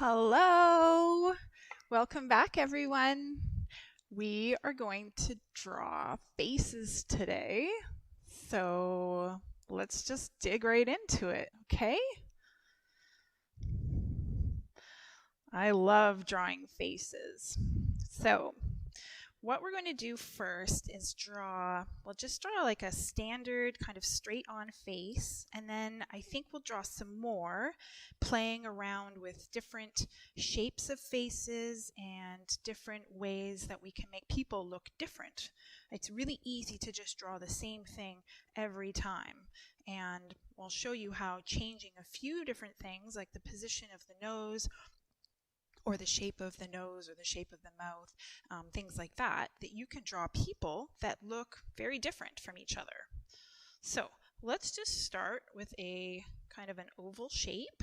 Hello! Welcome back, everyone. We are going to draw faces today. So let's just dig right into it, okay? I love drawing faces. So what we're going to do first is just draw like a standard kind of straight on face, and then I think we'll draw some more, playing around with different shapes of faces and different ways that we can make people look different. It's really easy to just draw the same thing every time, and we'll show you how changing a few different things like the position of the nose or the shape of the nose or the shape of the mouth, things like that, that you can draw people that look very different from each other. So let's just start with a kind of an oval shape.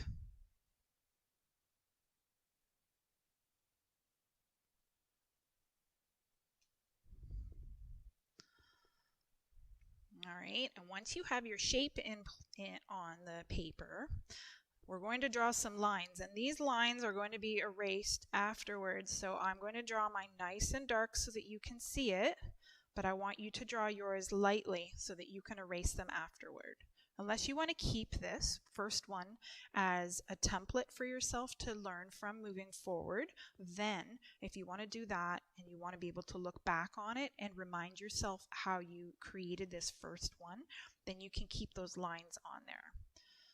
All right, and once you have your shape on the paper, we're going to draw some lines, and these lines are going to be erased afterwards. So I'm going to draw mine nice and dark so that you can see it, but I want you to draw yours lightly so that you can erase them afterward. Unless you want to keep this first one as a template for yourself to learn from moving forward, then if you want to do that and you want to be able to look back on it and remind yourself how you created this first one, then you can keep those lines on there.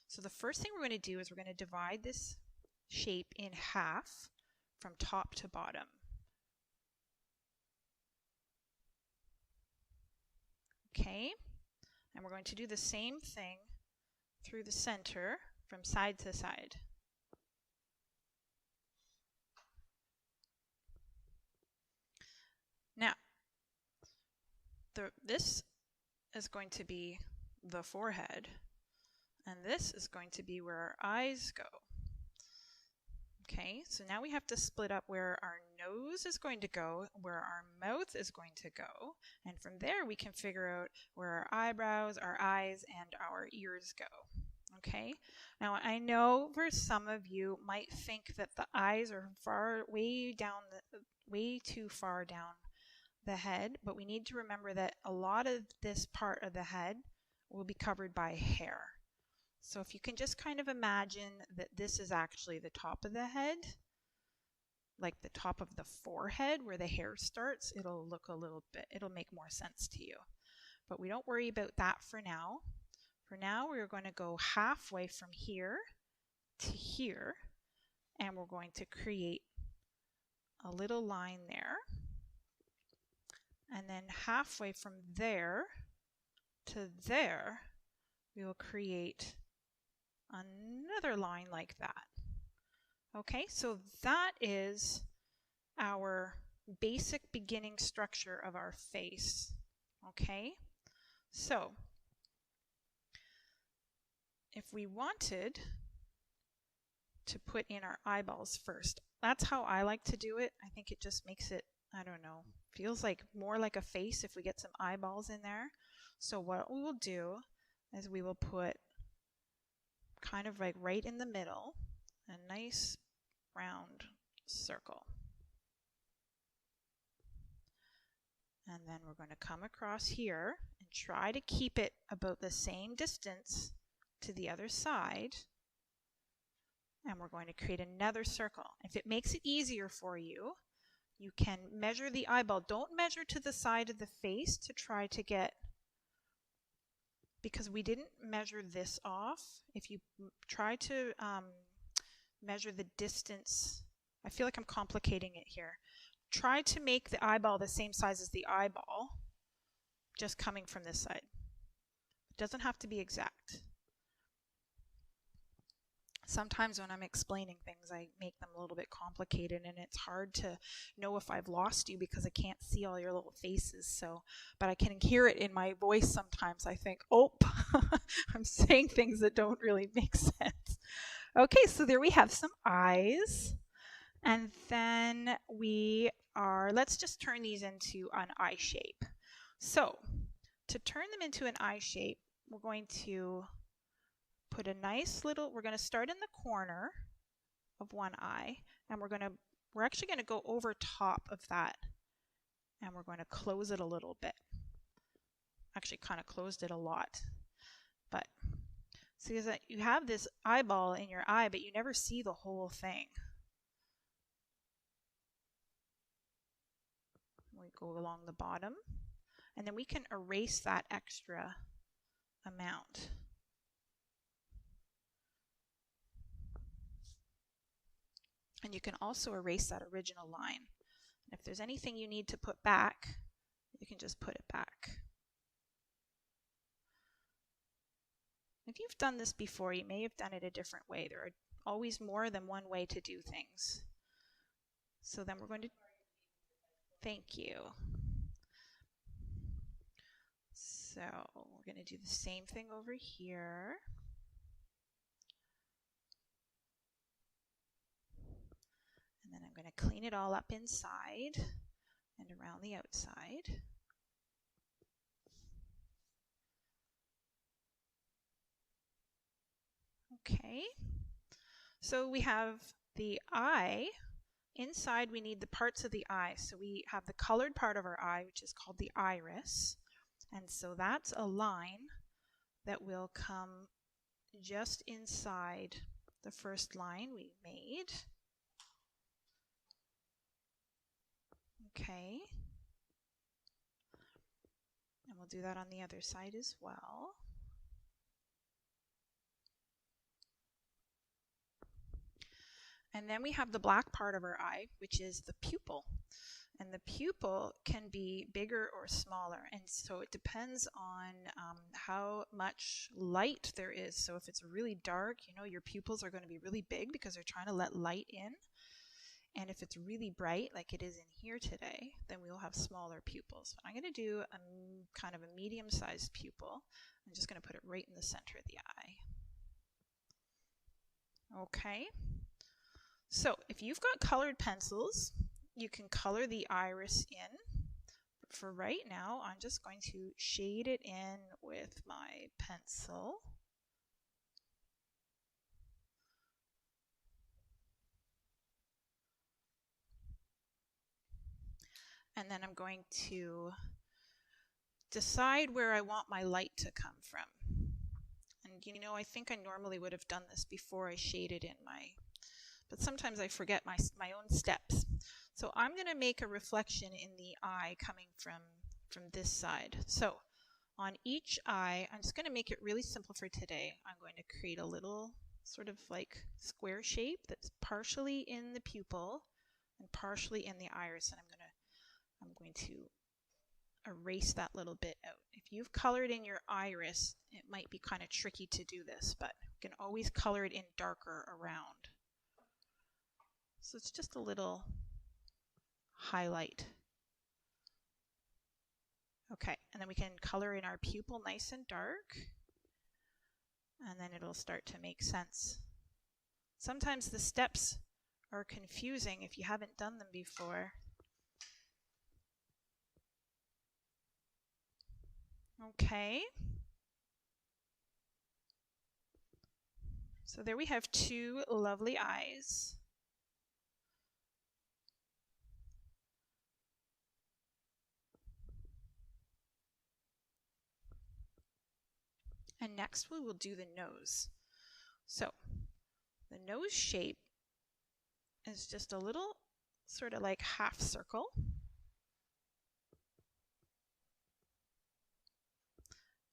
So the first thing we're going to do is we're going to divide this shape in half from top to bottom. Okay, and we're going to do the same thing through the center from side to side. Now, this is going to be the forehead, and this is going to be where our eyes go. Okay, so now we have to split up where our nose is going to go, where our mouth is going to go, and from there we can figure out where our eyebrows, our eyes, and our ears go. Okay, now I know for some of you might think that the eyes are way too far down the head, but we need to remember that a lot of this part of the head will be covered by hair. So if you can just kind of imagine that this is actually the top of the head, like the top of the forehead where the hair starts, it'll make more sense to you. But we don't worry about that for now. For now, we're going to go halfway from here to here, and we're going to create a little line there. And then halfway from there to there, we will create another line like that. Okay, so that is our basic beginning structure of our face. Okay, so if we wanted to put in our eyeballs first, that's how I like to do it. I think it just makes it, I don't know, feels like more like a face if we get some eyeballs in there. So what we will do is we will put kind of like right in the middle a nice round circle. And then we're going to come across here and try to keep it about the same distance to the other side. And we're going to create another circle. If it makes it easier for you, you can measure the eyeball. Don't measure to the side of the face to try to get, because we didn't measure this off. If you try to measure the distance, I feel like I'm complicating it here. Try to make the eyeball the same size as the eyeball, just coming from this side. It doesn't have to be exact. Sometimes when I'm explaining things, I make them a little bit complicated, and it's hard to know if I've lost you because I can't see all your little faces. So, but I can hear it in my voice sometimes. I think, oh, I'm saying things that don't really make sense. Okay, so there we have some eyes. And then let's just turn these into an eye shape. So to turn them into an eye shape, we're going to put a nice little, we're going to start in the corner of one eye, and we're actually going to go over top of that, and we're going to close it a little bit. Actually kind of closed it a lot, but see that you have this eyeball in your eye, but you never see the whole thing. We go along the bottom, and then we can erase that extra amount. And you can also erase that original line. And if there's anything you need to put back, you can just put it back. If you've done this before, you may have done it a different way. There are always more than one way to do things. So then we're going to, thank you. So we're going to do the same thing over here. And then I'm going to clean it all up inside and around the outside. Okay, so we have the eye. Inside we need the parts of the eye. So we have the colored part of our eye, which is called the iris. And so that's a line that will come just inside the first line we made. Okay. And we'll do that on the other side as well. And then we have the black part of our eye, which is the pupil. And the pupil can be bigger or smaller. And so it depends on how much light there is. So if it's really dark, you know, your pupils are going to be really big because they're trying to let light in. And if it's really bright, like it is in here today, then we will have smaller pupils. But I'm going to do a kind of a medium-sized pupil. I'm just going to put it right in the center of the eye. Okay. So if you've got colored pencils, you can color the iris in. But for right now, I'm just going to shade it in with my pencil. And then I'm going to decide where I want my light to come from. And you know, I think I normally would have done this before I shaded in but sometimes I forget my own steps. So I'm going to make a reflection in the eye coming from this side. So on each eye, I'm just going to make it really simple for today. I'm going to create a little sort of like square shape that's partially in the pupil and partially in the iris, and I'm going to erase that little bit out. If you've colored in your iris, it might be kind of tricky to do this, but you can always color it in darker around. So it's just a little highlight. Okay, and then we can color in our pupil nice and dark, and then it'll start to make sense. Sometimes the steps are confusing if you haven't done them before. Okay. So there we have two lovely eyes. And next we will do the nose. So the nose shape is just a little sort of like half circle.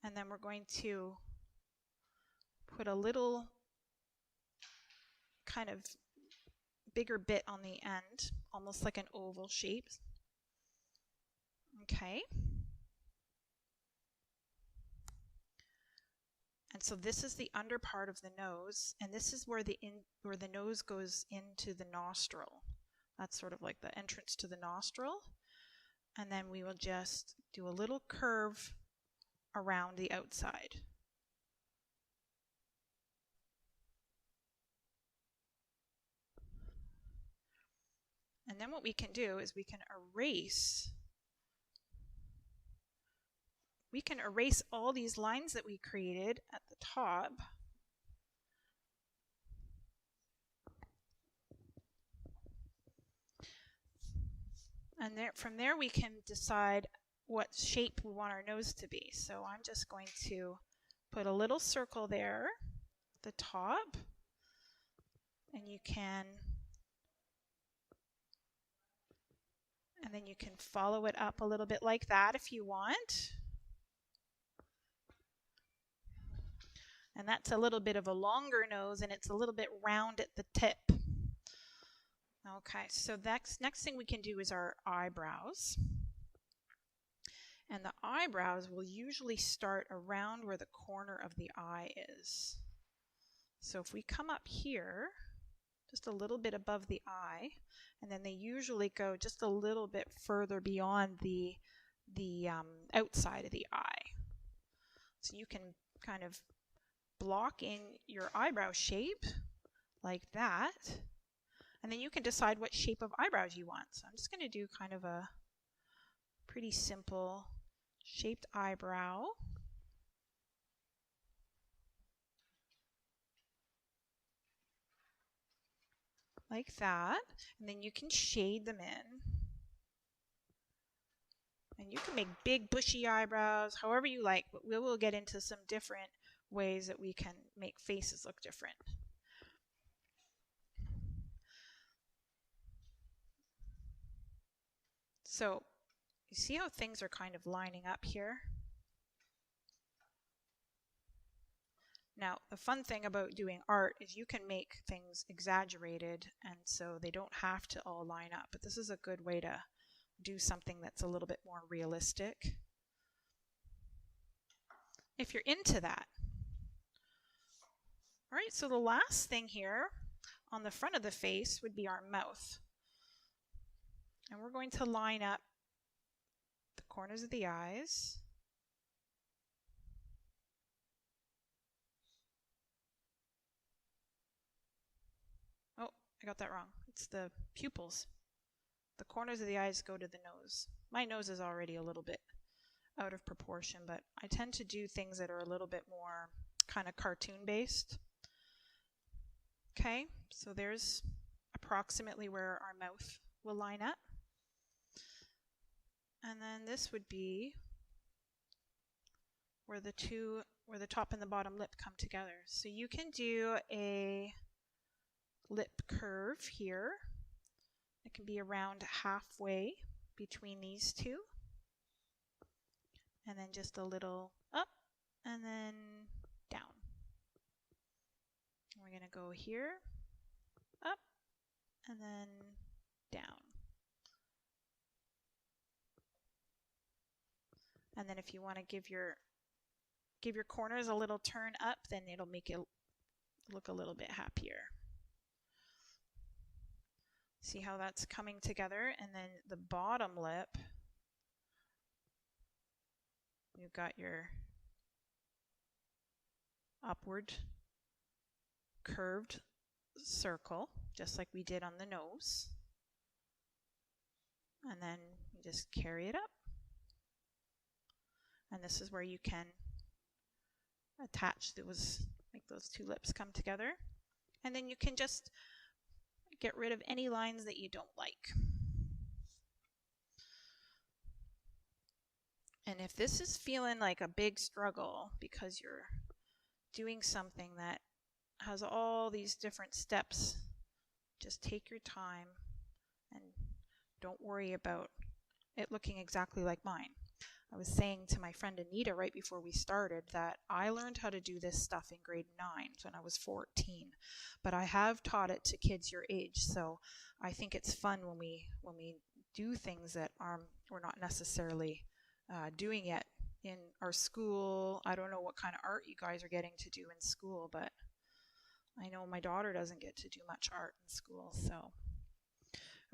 And then we're going to put a little kind of bigger bit on the end, almost like an oval shape. Okay. And so this is the under part of the nose, and this is where the nose goes into the nostril. That's sort of like the entrance to the nostril. And then we will just do a little curve around the outside. And then what we can do is we can erase all these lines that we created at the top. And from there we can decide what shape we want our nose to be. So I'm just going to put a little circle there at the top, and then you can follow it up a little bit like that if you want. And that's a little bit of a longer nose, and it's a little bit round at the tip. Okay, so next thing we can do is our eyebrows. And the eyebrows will usually start around where the corner of the eye is. So if we come up here, just a little bit above the eye, and then they usually go just a little bit further beyond the outside of the eye. So you can kind of block in your eyebrow shape like that, and then you can decide what shape of eyebrows you want. So I'm just going to do kind of a pretty simple shaped eyebrow. Like that, and then you can shade them in. And you can make big bushy eyebrows, however you like, but we will get into some different ways that we can make faces look different. So you see how things are kind of lining up here? Now, the fun thing about doing art is you can make things exaggerated, and so they don't have to all line up. But this is a good way to do something that's a little bit more realistic, if you're into that. All right, so the last thing here on the front of the face would be our mouth. And we're going to line up the corners of the eyes. Oh, I got that wrong. It's the pupils. The corners of the eyes go to the nose. My nose is already a little bit out of proportion, but I tend to do things that are a little bit more kind of cartoon based. Okay, so there's approximately where our mouth will line up. And then this would be where the top and the bottom lip come together. So you can do a lip curve here. It can be around halfway between these two. And then just a little up and then down. We're going to go here, up, and then down. And then if you want to give your corners a little turn up, then it'll make it look a little bit happier. See how that's coming together? And then the bottom lip, you've got your upward curved circle, just like we did on the nose. And then you just carry it up. And this is where you can attach make those two lips come together. And then you can just get rid of any lines that you don't like. And if this is feeling like a big struggle because you're doing something that has all these different steps, just take your time and don't worry about it looking exactly like mine. I was saying to my friend Anita right before we started that I learned how to do this stuff in grade 9 when I was 14, but I have taught it to kids your age, so I think it's fun when we do things that we're not necessarily doing yet in our school. I don't know what kind of art you guys are getting to do in school, but I know my daughter doesn't get to do much art in school, so.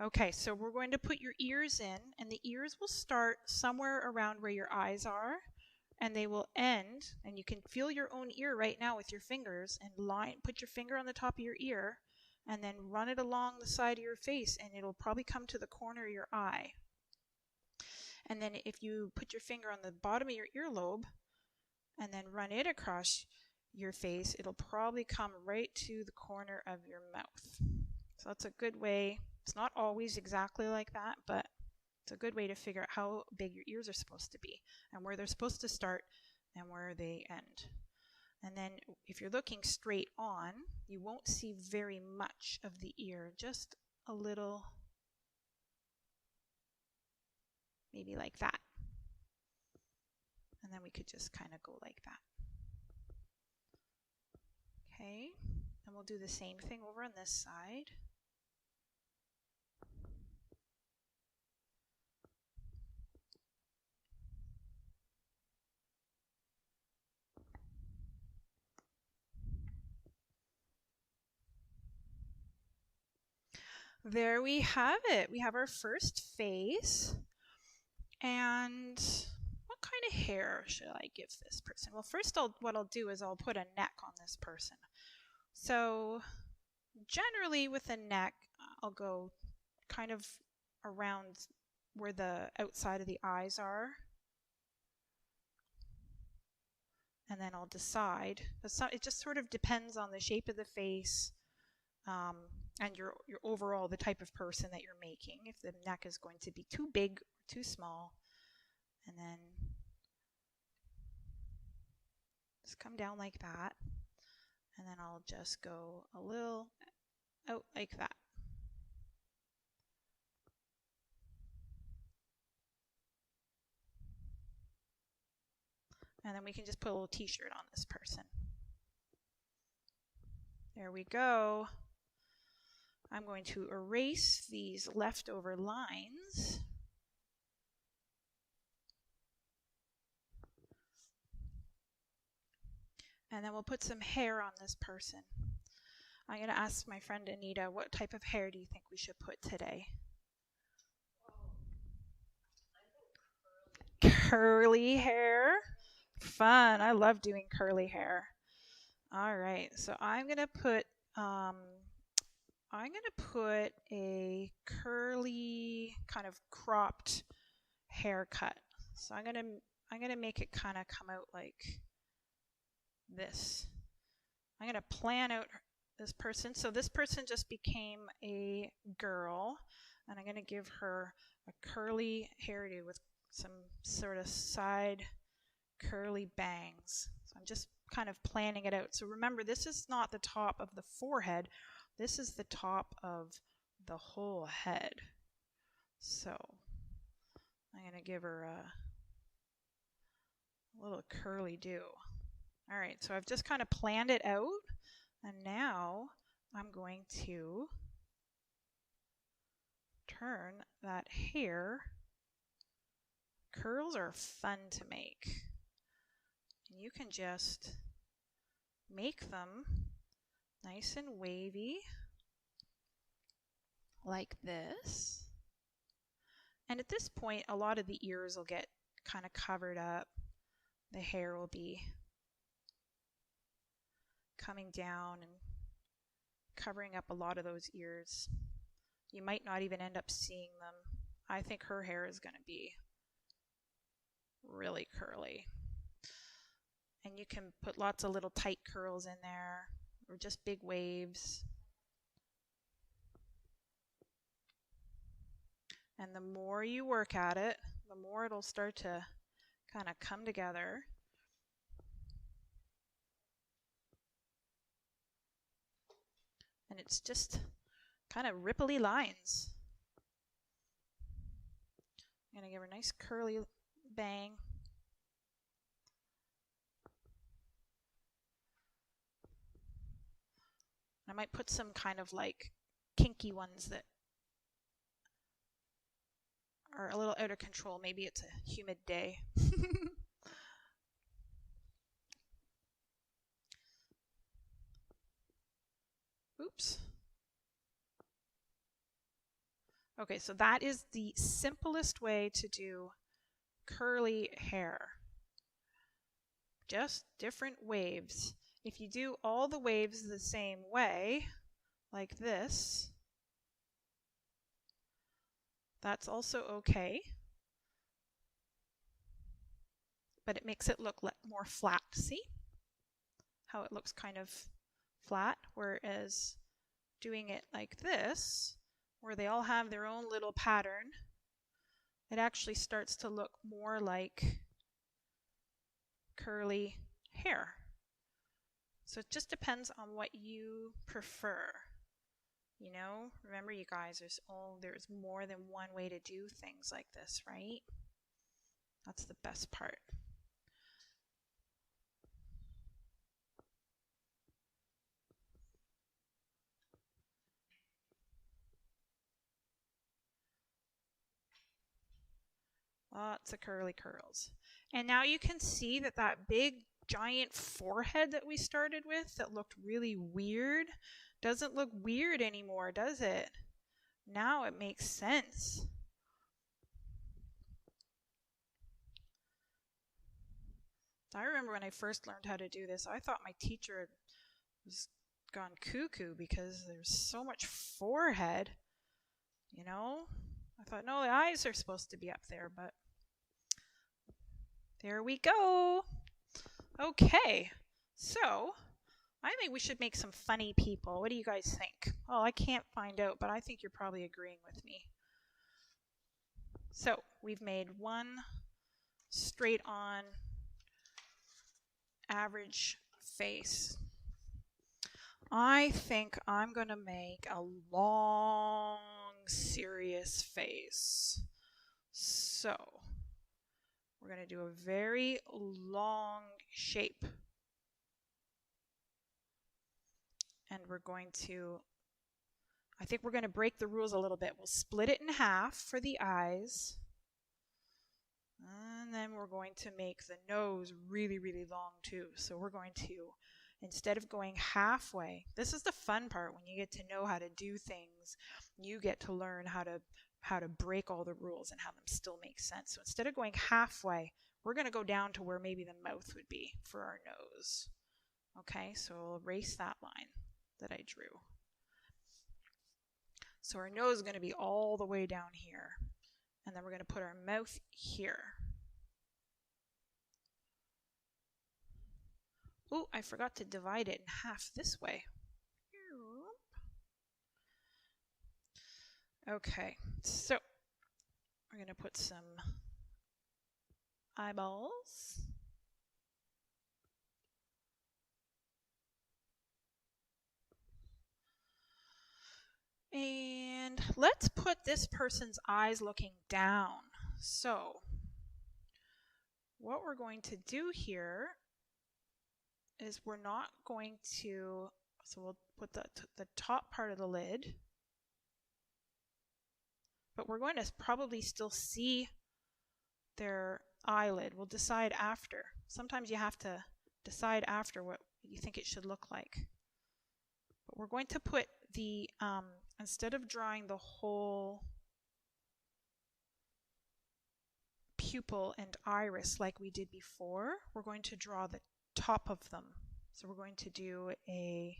Okay, so we're going to put your ears in, and the ears will start somewhere around where your eyes are, and they will end, and you can feel your own ear right now with your fingers, and put your finger on the top of your ear, and then run it along the side of your face, and it'll probably come to the corner of your eye. And then if you put your finger on the bottom of your earlobe, and then run it across your face, it'll probably come right to the corner of your mouth. So that's a good way. It's not always exactly like that, but It's a good way to figure out how big your ears are supposed to be and where they're supposed to start and where they end. And then if you're looking straight on, you won't see very much of the ear, just a little, maybe like that. And then we could just kind of go like that. Okay, and we'll do the same thing over on this side. There we have it. We have our first face. And what kind of hair should I give this person? Well, first what I'll do is I'll put a neck on this person. So generally with a neck, I'll go kind of around where the outside of the eyes are. And then I'll decide. It just sort of depends on the shape of the face and your overall, the type of person that you're making. If the neck is going to be too big or too small. And then just come down like that. And then I'll just go a little out like that. And then we can just put a little t-shirt on this person. There we go. I'm going to erase these leftover lines. And then we'll put some hair on this person. I'm going to ask my friend Anita, what type of hair do you think we should put today? Curly hair. Fun. I love doing curly hair. All right. So I'm going to put a curly kind of cropped haircut. So I'm going to make it kind of come out like this. I'm going to plan out this person. So this person just became a girl, and I'm going to give her a curly hairdo with some sort of side curly bangs. So I'm just kind of planning it out. So remember, this is not the top of the forehead. This is the top of the whole head. So I'm going to give her a little curly do. All right, so I've just kind of planned it out, and now I'm going to turn that hair. Curls are fun to make. And you can just make them nice and wavy like this. And at this point, a lot of the ears will get kind of covered up. The hair will be coming down and covering up a lot of those ears. You might not even end up seeing them. I think her hair is going to be really curly. And you can put lots of little tight curls in there or just big waves. And the more you work at it, the more it'll start to kind of come together. And it's just kind of ripply lines. I'm going to give her a nice curly bang. I might put some kind of like kinky ones that are a little out of control. Maybe it's a humid day. Oops. Okay, so that is the simplest way to do curly hair. Just different waves. If you do all the waves the same way, like this, that's also okay. But it makes it look more flat. See how it looks kind of flat? Whereas doing it like this, where they all have their own little pattern, it actually starts to look more like curly hair. So it just depends on what you prefer. You know, remember you guys, there's more than one way to do things like this, right? That's the best part. Lots of curly curls. And now you can see that that big giant forehead that we started with that looked really weird doesn't look weird anymore, does it? Now it makes sense. I remember when I first learned how to do this, I thought my teacher was gone cuckoo because there's so much forehead, you know? I thought, no, the eyes are supposed to be up there, but there we go. Okay, so I think we should make some funny people. What do you guys think? Well, I can't find out, but I think you're probably agreeing with me. So we've made one straight on average face. I think I'm going to make a long, serious face. So we're going to do a very long shape. And I think we're going to break the rules a little bit. We'll split it in half for the eyes. And then we're going to make the nose really, really long too. So we're going to, instead of going halfway, this is the fun part when you get to know how to do things. You get to learn how to break all the rules and have them still make sense. So instead of going halfway, we're going to go down to where maybe the mouth would be for our nose. Okay, so we'll erase that line that I drew. So our nose is going to be all the way down here. And then we're going to put our mouth here. Oh, I forgot to divide it in half this way. Okay, so we're going to put some eyeballs. And let's put this person's eyes looking down. So what we're going to do here is we're not going to, so we'll put the top part of the lid, but we're going to probably still see their eyelid. We'll decide after. Sometimes you have to decide after what you think it should look like. But we're going to put the, instead of drawing the whole pupil and iris like we did before, we're going to draw the top of them. So we're going to do a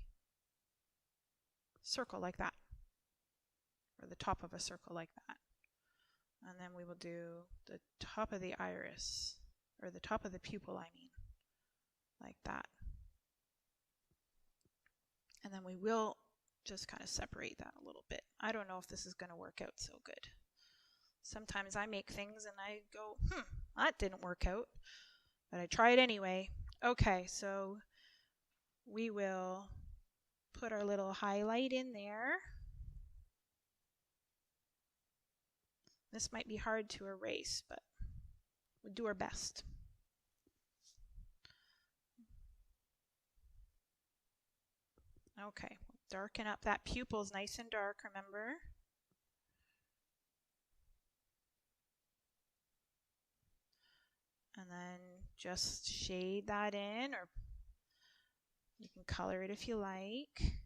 circle like that, or the top of a circle like that. And then we will do the top of the iris, or the top of the pupil, I mean, like that. And then we will just kind of separate that a little bit. I don't know if this is going to work out so good. Sometimes I make things and I go, that didn't work out, but I try it anyway. Okay, so we will put our little highlight in there. This might be hard to erase, but we'll do our best. Okay, darken up. That pupil's nice and dark, remember? And then just shade that in, or you can color it if you like.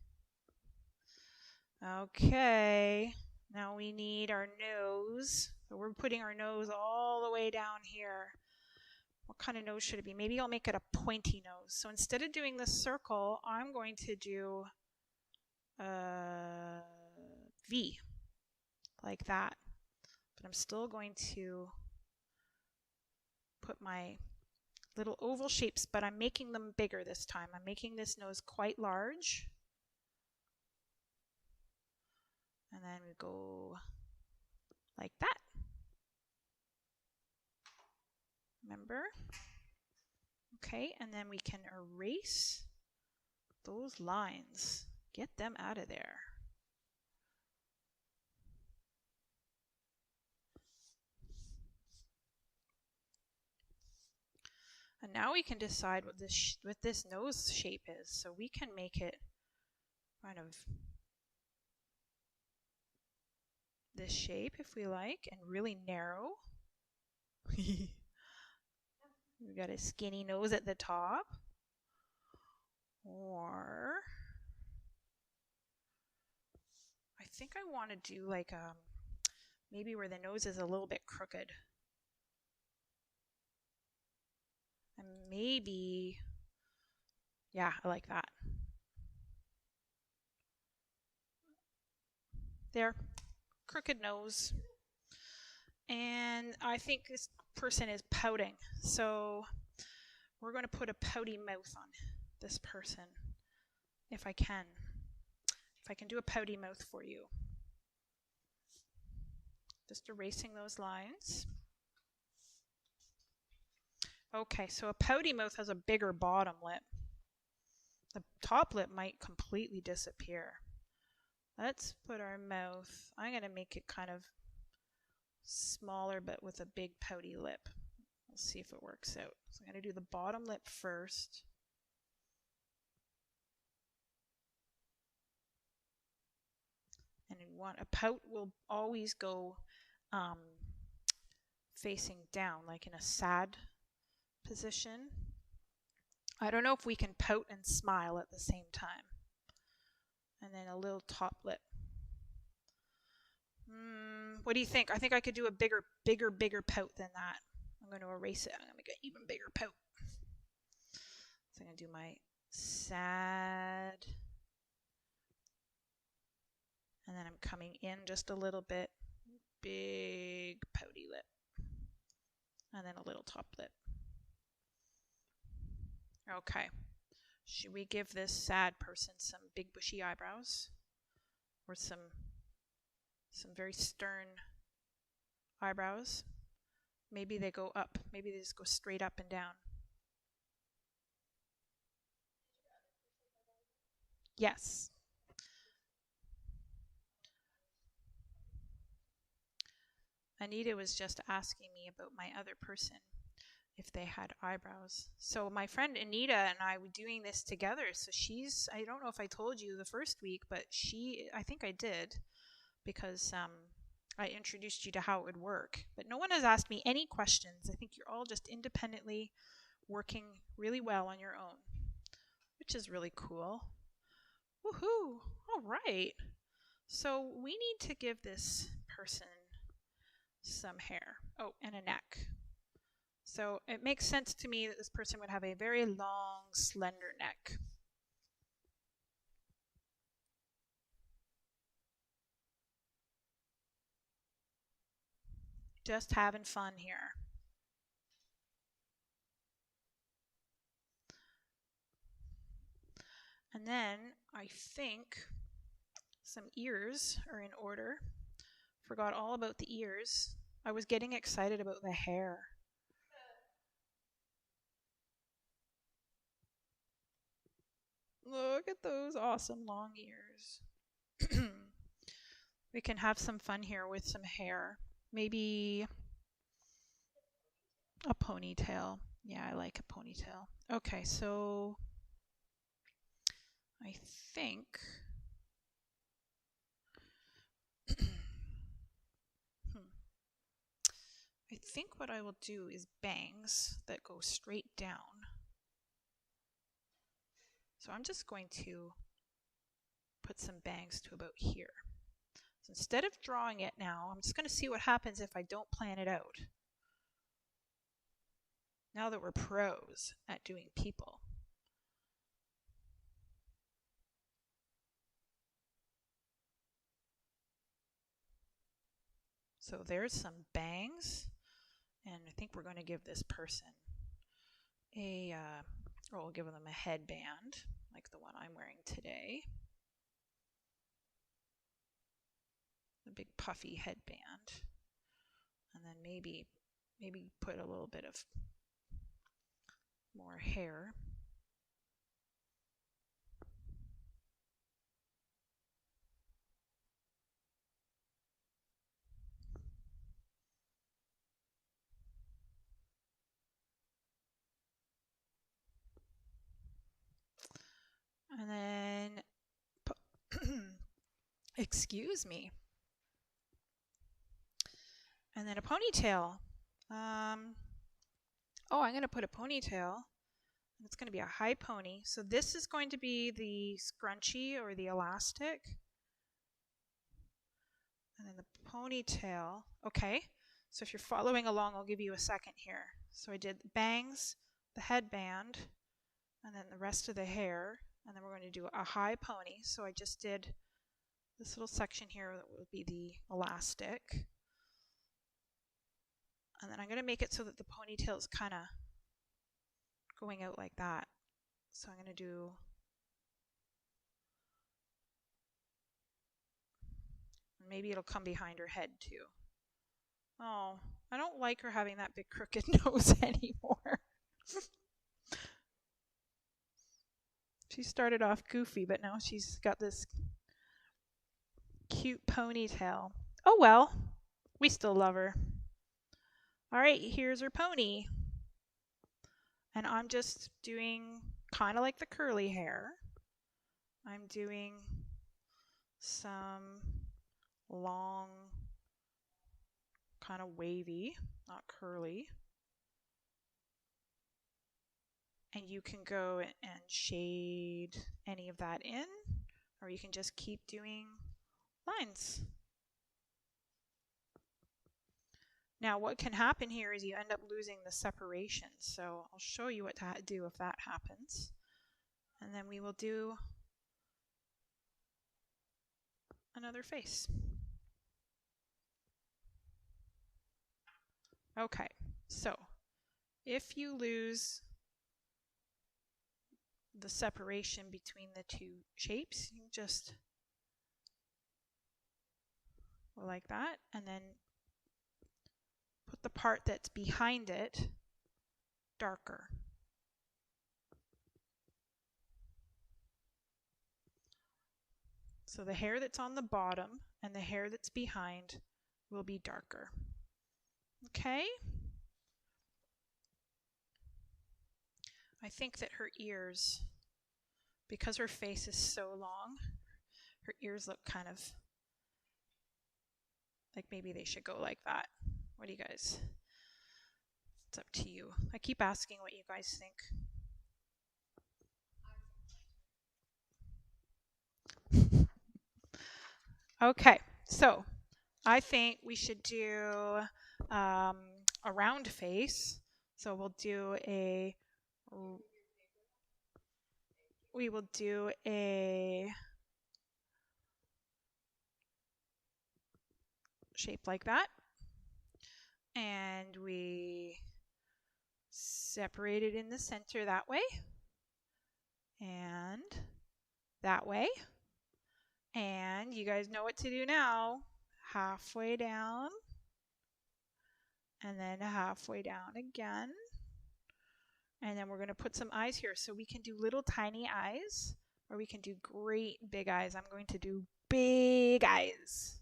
Okay, now we need our nose. So we're putting our nose all the way down here. What kind of nose should it be? Maybe I'll make it a pointy nose. So instead of doing the circle, I'm going to do a V, like that. But I'm still going to put my little oval shapes, but I'm making them bigger this time. I'm making this nose quite large. And then we go like that. Remember? Okay, and then we can erase those lines. Get them out of there. And now we can decide what this nose shape is. So we can make it kind of this shape if we like, and really narrow. We've got a skinny nose at the top. Or I think I want to do like maybe where the nose is a little bit crooked. And maybe, yeah, I like that. There, crooked nose. And I think this person is pouting. So we're going to put a pouty mouth on this person if I can. If I can do a pouty mouth for you. Just erasing those lines. Okay, so a pouty mouth has a bigger bottom lip. The top lip might completely disappear. Let's put our mouth, I'm going to make it kind of smaller but with a big pouty lip. We'll see if it works out. So I'm going to do the bottom lip first. And we want a pout will always go facing down, like in a sad position. I don't know if we can pout and smile at the same time. And then a little top lip. What do you think? I think I could do a bigger pout than that. I'm going to erase it. I'm going to make an even bigger pout. So I'm going to do my sad. And then I'm coming in just a little bit. Big pouty lip. And then a little top lip. Okay. Should we give this sad person some big bushy eyebrows? Or some very stern eyebrows? Maybe they go up. Maybe they just go straight up and down. Yes. Anita was just asking me about my other person, if they had eyebrows. So my friend Anita and I were doing this together. So she's, I don't know if I told you the first week, but I think I did, because I introduced you to how it would work. But no one has asked me any questions. I think you're all just independently working really well on your own, which is really cool. Woohoo! All right. So we need to give this person some hair. Oh, and a neck. So it makes sense to me that this person would have a very long, slender neck. Just having fun here. And then I think some ears are in order. Forgot all about the ears. I was getting excited about the hair. Look at those awesome long ears. We can have some fun here with some hair. Maybe a ponytail. Yeah, I like a ponytail. Okay, so I think I think what I will do is bangs that go straight down. So I'm just going to put some bangs to about here. So instead of drawing it now, I'm just going to see what happens if I don't plan it out. Now that we're pros at doing people. So there's some bangs, and I think we're going to give this person we'll give them a headband, like the one I'm wearing today. A big puffy headband. And then maybe maybe put a little bit of more hair. And then, excuse me. And then a ponytail. Oh, I'm going to put a ponytail. It's going to be a high pony. So this is going to be the scrunchie or the elastic. And then the ponytail. Okay. So if you're following along, I'll give you a second here. So I did the bangs, the headband, and then the rest of the hair. And then we're going to do a high pony. So I just did this little section here that will be the elastic. And then I'm going to make it so that the ponytail is kind of going out like that. So I'm going to do maybe it'll come behind her head too. Oh, I don't like her having that big crooked nose anymore. She started off goofy, but now she's got this cute ponytail. Oh well, we still love her. All right, here's her pony. And I'm just doing kind of like the curly hair. I'm doing some long, kind of wavy, not curly. And you can go and shade any of that in, or you can just keep doing lines. Now what can happen here is you end up losing the separation. So I'll show you what to do if that happens. And then we will do another face. Okay, so if you lose the separation between the two shapes, you just go like that, and then put the part that's behind it darker. So the hair that's on the bottom and the hair that's behind will be darker. Okay? I think that her ears, because her face is so long, her ears look kind of like maybe they should go like that. What do you guys? It's up to you. I keep asking what you guys think. Okay, so I think we should do a round face. So we will do a shape like that. And we separate it in the center that way. And that way. And you guys know what to do now. Halfway down. And then halfway down again. And then we're going to put some eyes here. So we can do little tiny eyes, or we can do great big eyes. I'm going to do big eyes.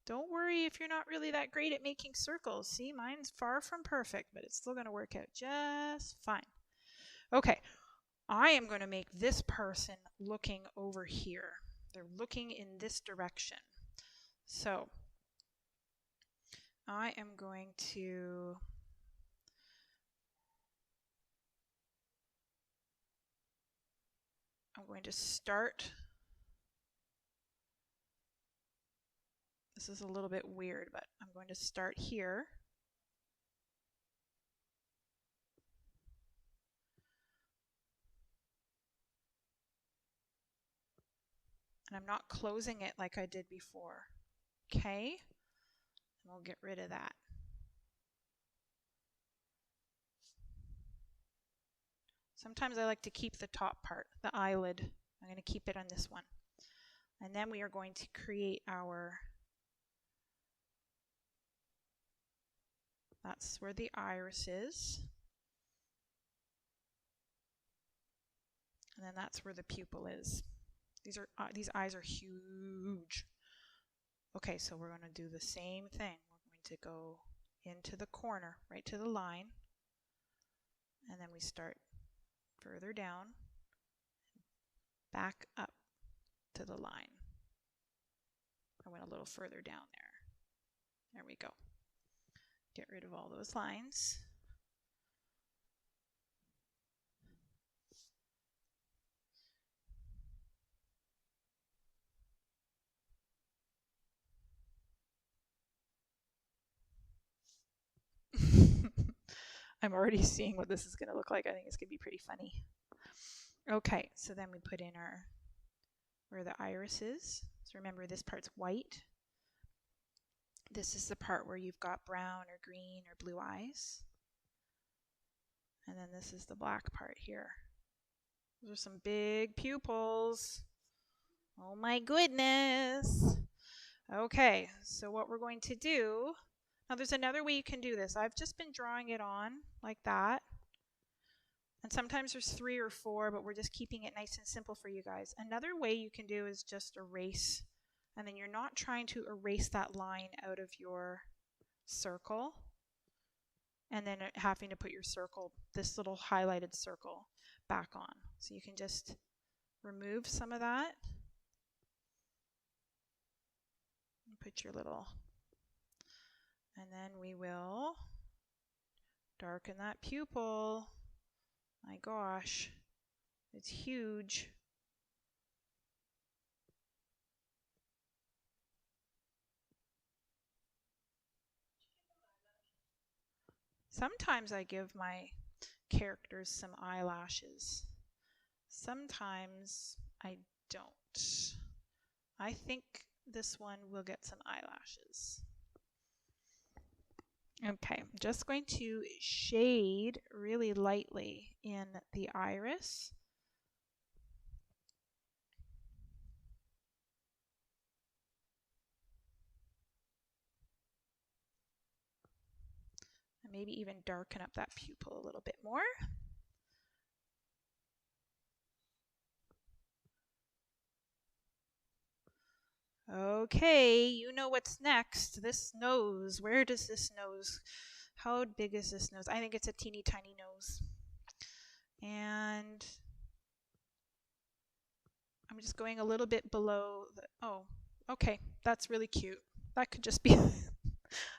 Don't worry if you're not really that great at making circles. See, mine's far from perfect, but it's still going to work out just fine. Okay, I am going to make this person looking over here. They're looking in this direction. So I am going to start. This is a little bit weird, but I'm going to start here. And I'm not closing it like I did before. Okay? And we'll get rid of that. Sometimes I like to keep the top part, the eyelid. I'm going to keep it on this one. And then we are going to create that's where the iris is. And then that's where the pupil is. These eyes are huge. Okay, so we're going to do the same thing. We're going to go into the corner, right to the line. And then we start further down, back up to the line. I went a little further down there. There we go. Get rid of all those lines. I'm already seeing what this is going to look like. I think it's going to be pretty funny. Okay, so then we put in where the iris is. So remember, this part's white. This is the part where you've got brown or green or blue eyes. And then this is the black part here. Those are some big pupils. Oh my goodness. Okay, so what we're going to do, now there's another way you can do this. I've just been drawing it on like that. And sometimes there's 3 or 4, but we're just keeping it nice and simple for you guys. Another way you can do is just erase, and then you're not trying to erase that line out of your circle, and then having to put your circle, this little highlighted circle, back on. So you can just remove some of that. And put your little, and then we will darken that pupil. My gosh, it's huge. Sometimes I give my characters some eyelashes. Sometimes I don't. I think this one will get some eyelashes. Okay, I'm just going to shade really lightly in the iris. And maybe even darken up that pupil a little bit more. Okay, you know what's next. This nose. Where does this nose, how big is this nose? I think it's a teeny tiny nose. And I'm just going a little bit below the, oh, okay, that's really cute. That could just be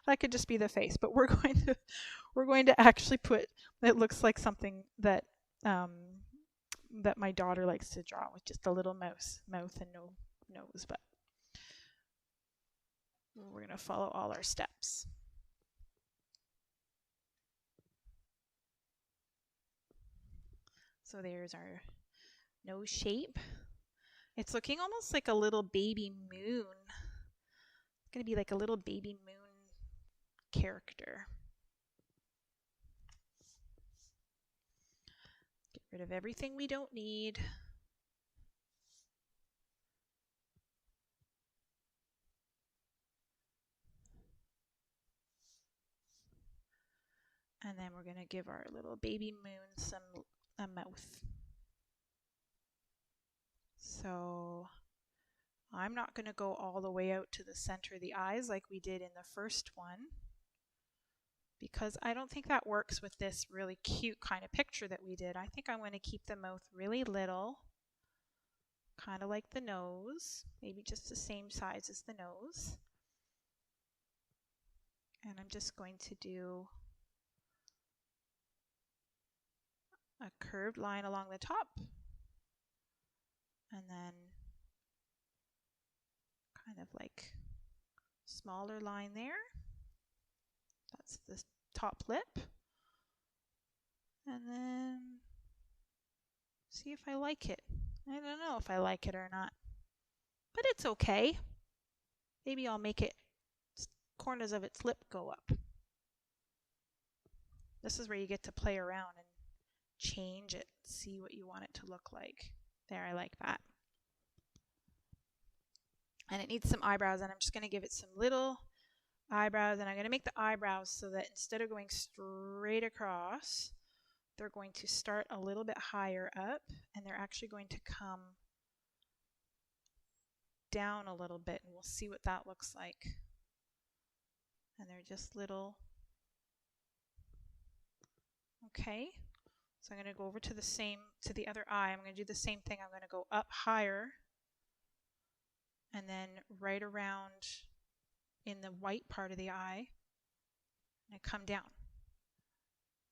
that could just be the face, but we're going to actually put, it looks like something that that my daughter likes to draw, with just a little mouth and no nose, but we're going to follow all our steps. So there's our nose shape. It's looking almost like a little baby moon. It's going to be like a little baby moon character. Get rid of everything we don't need. And then we're going to give our little baby moon a mouth. So I'm not going to go all the way out to the center of the eyes like we did in the first one, because I don't think that works with this really cute kind of picture that we did. I think I'm going to keep the mouth really little, kind of like the nose, maybe just the same size as the nose. And I'm just going to do a curved line along the top, and then kind of like smaller line there. That's the top lip. And then see if I like it. I don't know if I like it or not, but it's okay. Maybe I'll make it corners of its lip go up. This is where you get to play around and change it, see what you want it to look like. There, I like that. And it needs some eyebrows, and I'm just going to give it some little eyebrows, and I'm going to make the eyebrows so that instead of going straight across, they're going to start a little bit higher up, and they're actually going to come down a little bit, and we'll see what that looks like. And they're just little. Okay, so I'm going to go over to the other eye. I'm going to do the same thing. I'm going to go up higher, and then right around in the white part of the eye, and I come down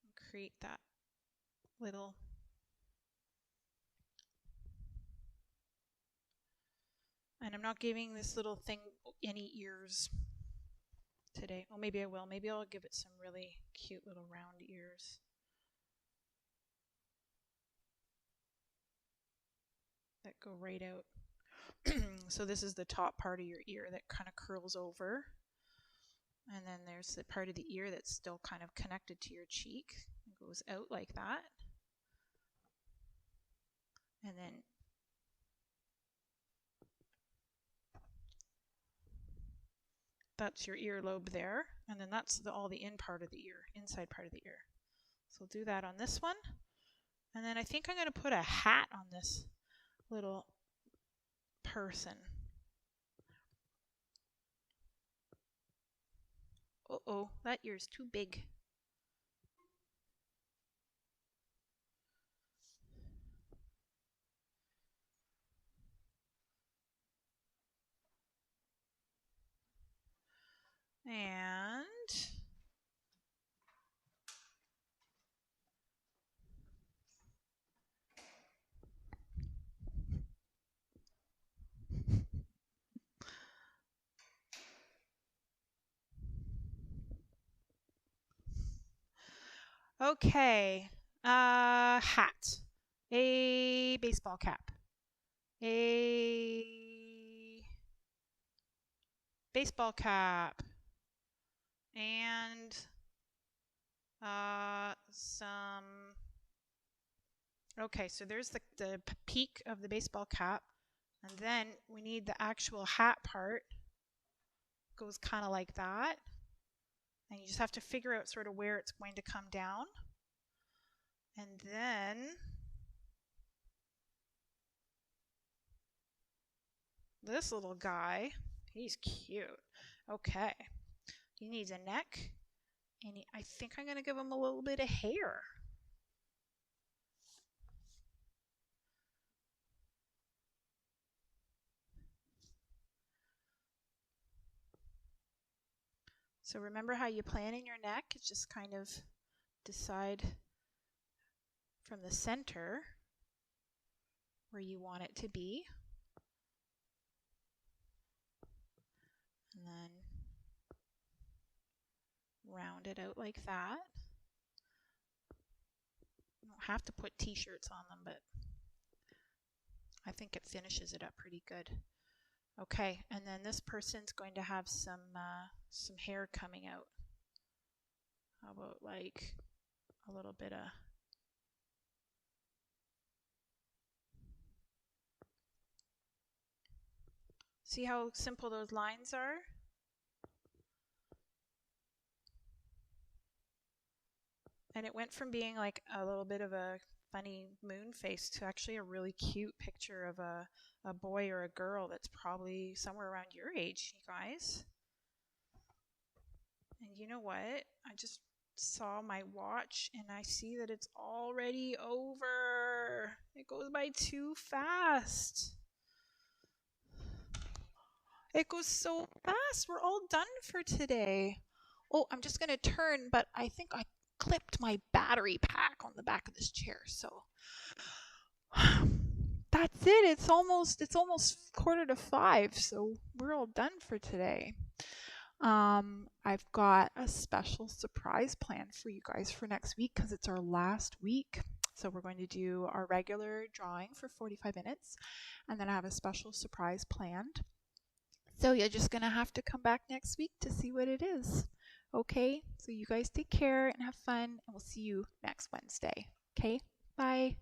and create that little. And I'm not giving this little thing any ears today. Well, maybe I will. Maybe I'll give it some really cute little round ears. That go right out. So this is the top part of your ear that kind of curls over. And then there's the part of the ear that's still kind of connected to your cheek. It goes out like that. And then that's your earlobe there. And then that's all the inside part of the ear. So we'll do that on this one. And then I think I'm going to put a hat on this little person. Uh-oh, that ear's too big. And okay, hat, a baseball cap, a baseball cap, and some. Okay, so there's the peak of the baseball cap, and then we need the actual hat part. Goes kind of like that. And you just have to figure out sort of where it's going to come down. And then this little guy, he's cute. Okay. He needs a neck. And I think I'm going to give him a little bit of hair. So remember how you plan in your neck? It's just kind of decide from the center where you want it to be. And then round it out like that. You don't have to put t-shirts on them, but I think it finishes it up pretty good. Okay, and then this person's going to have some hair coming out. How about like a little bit of see how simple those lines are? And it went from being like a little bit of a funny moon face to actually a really cute picture of a boy or a girl that's probably somewhere around your age, you guys. And you know what? I just saw my watch and I see that it's already over. It goes by too fast. It goes so fast. We're all done for today. Oh, I'm just going to turn, but I think I clipped my battery pack on the back of this chair. So that's it. It's almost 4:45. So we're all done for today. I've got a special surprise plan for you guys for next week because it's our last week. So we're going to do our regular drawing for 45 minutes, and then I have a special surprise planned. So you're just going to have to come back next week to see what it is. Okay, so you guys take care and have fun, and we'll see you next Wednesday. Okay, Bye.